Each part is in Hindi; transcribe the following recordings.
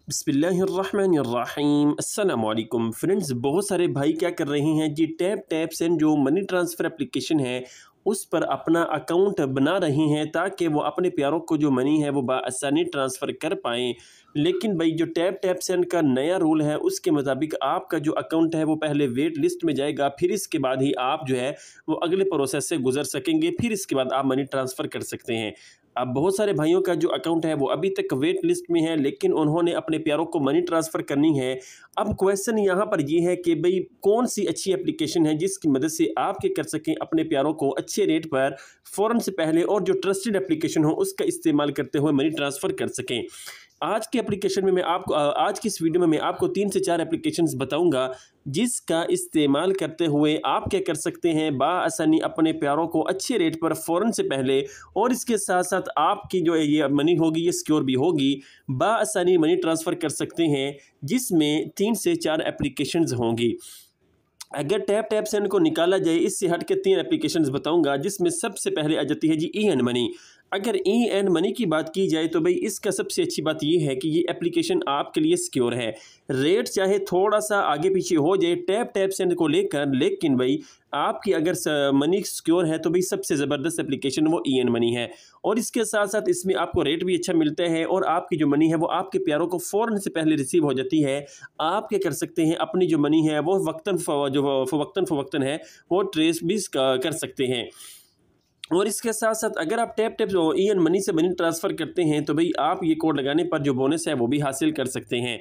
बिस्मिल्लाहिर्रहमानिर्रहीम अस्सलामुअलैकुम फ्रेंड्स। बहुत सारे भाई क्या कर रहे हैं जी, टैप टैप सेंड जो मनी ट्रांसफ़र एप्लीकेशन है उस पर अपना अकाउंट बना रही हैं ताकि वो अपने प्यारों को जो मनी है वो बआसानी ट्रांसफ़र कर पाएँ। लेकिन भाई जो टैप टैप सेंड का नया रूल है उसके मुताबिक आपका जो अकाउंट है वो पहले वेट लिस्ट में जाएगा, फिर इसके बाद ही आप जो है वो अगले प्रोसेस से गुजर सकेंगे, फिर इसके बाद आप मनी ट्रांसफ़र कर सकते हैं। अब बहुत सारे भाइयों का जो अकाउंट है वो अभी तक वेट लिस्ट में है, लेकिन उन्होंने अपने प्यारों को मनी ट्रांसफ़र करनी है। अब क्वेश्चन यहाँ पर ये है कि भाई कौन सी अच्छी एप्लीकेशन है जिसकी मदद से आप क्या कर सकें, अपने प्यारों को अच्छे रेट पर फ़ौरन से पहले और जो ट्रस्टेड एप्लीकेशन हो उसका इस्तेमाल करते हुए मनी ट्रांसफ़र कर सकें। आज की एप्लीकेशन में मैं आपको आज की इस वीडियो में मैं आपको 3 से 4 एप्लीकेशंस बताऊंगा जिसका इस्तेमाल करते हुए आप क्या कर सकते हैं, बआसानी अपने प्यारों को अच्छे रेट पर फ़ौरन से पहले और इसके साथ साथ आपकी जो ये मनी होगी ये सिक्योर भी होगी, बआसानी मनी ट्रांसफ़र कर सकते हैं, जिसमें 3 से 4 एप्लीकेशंस होंगी। अगर टैप टैप सेंड को निकाला जाए, इससे हट के 3 एप्लीकेशंस बताऊंगा, जिसमें सबसे पहले आ जाती है जी ई एंड मनी। अगर ई एंड मनी की बात की जाए तो भाई इसका सबसे अच्छी बात ये है कि ये एप्लीकेशन आपके लिए सिक्योर है। रेट चाहे थोड़ा सा आगे पीछे हो जाए टैप टैप सेंड को लेकर, लेकिन भाई आपकी अगर मनी सिक्योर है तो भाई सबसे ज़बरदस्त एप्लीकेशन वो ई एंड मनी है। और इसके साथ साथ इसमें आपको रेट भी अच्छा मिलता है और आपकी जो मनी है वो आपके प्यारों को फ़ौरन से पहले रिसीव हो जाती है। आप क्या कर सकते हैं, अपनी जो मनी है वो वक्तन फ़वक्तन है वो ट्रेस भी कर सकते हैं। और इसके साथ साथ अगर आप tap tap E and money से मनी ट्रांसफ़र करते हैं तो भाई आप ये कोड लगाने पर जो बोनस है वो भी हासिल कर सकते हैं।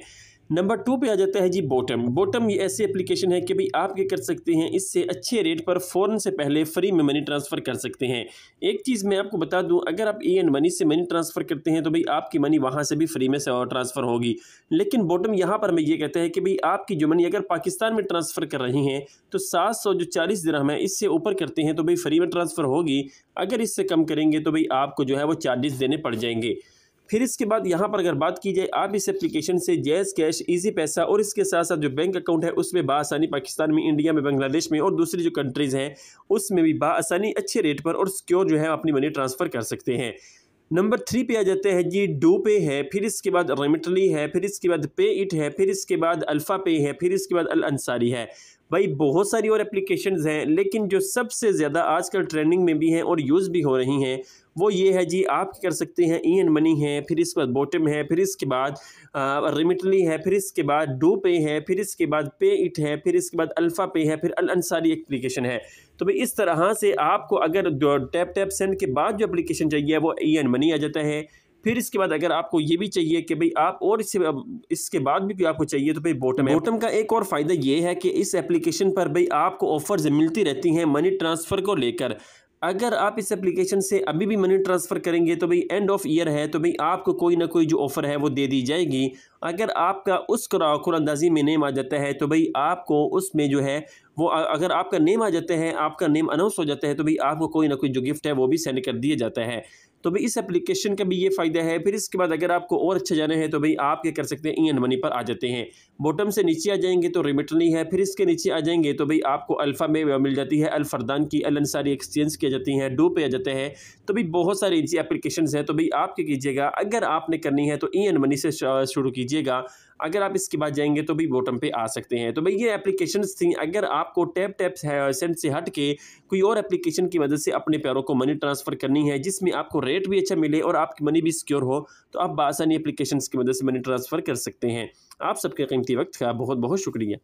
नंबर 2 पे आ जाता है जी बॉटम। बॉटम ये ऐसी एप्लीकेशन है कि भाई आप क्या कर सकते हैं, इससे अच्छे रेट पर फ़ौरन से पहले फ्री में मनी ट्रांसफ़र कर सकते हैं। एक चीज़ मैं आपको बता दूं, अगर आप ई एंड मनी से मनी ट्रांसफ़र करते हैं तो भाई आपकी मनी वहां से भी फ्री में से ट्रांसफ़र होगी। लेकिन बॉटम यहाँ पर मैं ये कहता है कि भाई आपकी जो मनी अगर पाकिस्तान में ट्रांसफ़र कर रही हैं तो 740 दिरहम है, इससे ऊपर करते हैं तो भाई फ्री में ट्रांसफ़र होगी। अगर इससे कम करेंगे तो भाई आपको जो है वो चार्जेस देने पड़ जाएंगे। फिर इसके बाद यहाँ पर अगर बात की जाए, आप इस एप्लीकेशन से जैज़ कैश, इजी पैसा और इसके साथ साथ जो बैंक अकाउंट है उसमें बआसानी पाकिस्तान में, इंडिया में, बांग्लादेश में और दूसरी जो कंट्रीज़ हैं उसमें भी बआसानी अच्छे रेट पर और सिक्योर जो है अपनी मनी ट्रांसफ़र कर सकते हैं। नंबर 3 पे आ जाते हैं जी डू पे है, फिर इसके बाद रेमिटली है, फिर इसके बाद पे इट है, फिर इसके बाद अल्फ़ा पे है, फिर इसके बाद अल अंसारी है। भाई बहुत सारी और एप्लीकेशंस हैं, लेकिन जो सबसे ज़्यादा आजकल ट्रेंडिंग में भी हैं और यूज़ भी हो रही हैं वो ये है जी, आप कर सकते हैं ई एंड मनी है, फिर इसके बाद बॉटम है, फिर इसके बाद रेमिटली है, फिर इसके बाद डू पे है, फिर इसके बाद पे इट है, फिर इसके बाद अल्फ़ा पे है, फिर अल अंसारी एप्लीकेशन है। तो भाई इस तरह से आपको अगर जो टैप टैप सेंड के बाद जो एप्लीकेशन चाहिए वो ई एंड मनी आ जाता है। फिर इसके बाद अगर आपको ये भी चाहिए कि भाई आप और इसके बाद भी कोई आपको चाहिए तो भाई बॉटम है। बॉटम का एक और फ़ायदा ये है कि इस एप्लीकेशन पर भाई आपको ऑफर्स मिलती रहती हैं मनी ट्रांसफ़र को लेकर। अगर आप इस एप्लीकेशन से अभी भी मनी ट्रांसफ़र करेंगे तो भाई एंड ऑफ ईयर है तो भाई आपको कोई ना कोई जो ऑफ़र है वो दे दी जाएगी। अगर आपका उस कुरानंदाज़ी में नेम आ जाता है तो भाई आपको उसमें जो है वो अगर आपका नेम आ जाता है, आपका नेम अनाउंस हो जाता है तो भाई आपको कोई ना कोई जो गिफ्ट है वो भी सेंड कर दिया जाता है। तो भाई इस एप्लीकेशन का भी ये फ़ायदा है। फिर इसके बाद अगर आपको और अच्छा जाना है तो भाई आप क्या कर सकते हैं, ई एंड मनी पर आ जाते हैं। बॉटम से नीचे आ जाएंगे तो रेमिटली है, फिर इसके नीचे आ जाएंगे तो भाई आपको अल्फ़ा में मिल जाती है, अल फरदान की, अल अंसारी एक्सचेंज की जाती हैं, डू पे आ जाते हैं। तो भाई बहुत सारी ऐसी एप्लीकेशंस हैं। तो भाई आप क्या कीजिएगा, अगर आपने करनी है तो ई एंड मनी से शुरू कीजिएगा। अगर आप इसके बाद जाएंगे तो भाई बॉटम पे आ सकते हैं। तो भाई ये एप्लीकेशंस थी। अगर आपको टैप टैप सेंड से हट के कोई और एप्लीकेशन की मदद से अपने प्यारों को मनी ट्रांसफ़र करनी है जिसमें आपको रेट भी अच्छा मिले और आपकी मनी भी सिक्योर हो, तो आप बआसानी एप्लीकेशंस की मदद से मनी ट्रांसफ़र कर सकते हैं। आप सबके कीमती वक्त का बहुत बहुत शुक्रिया।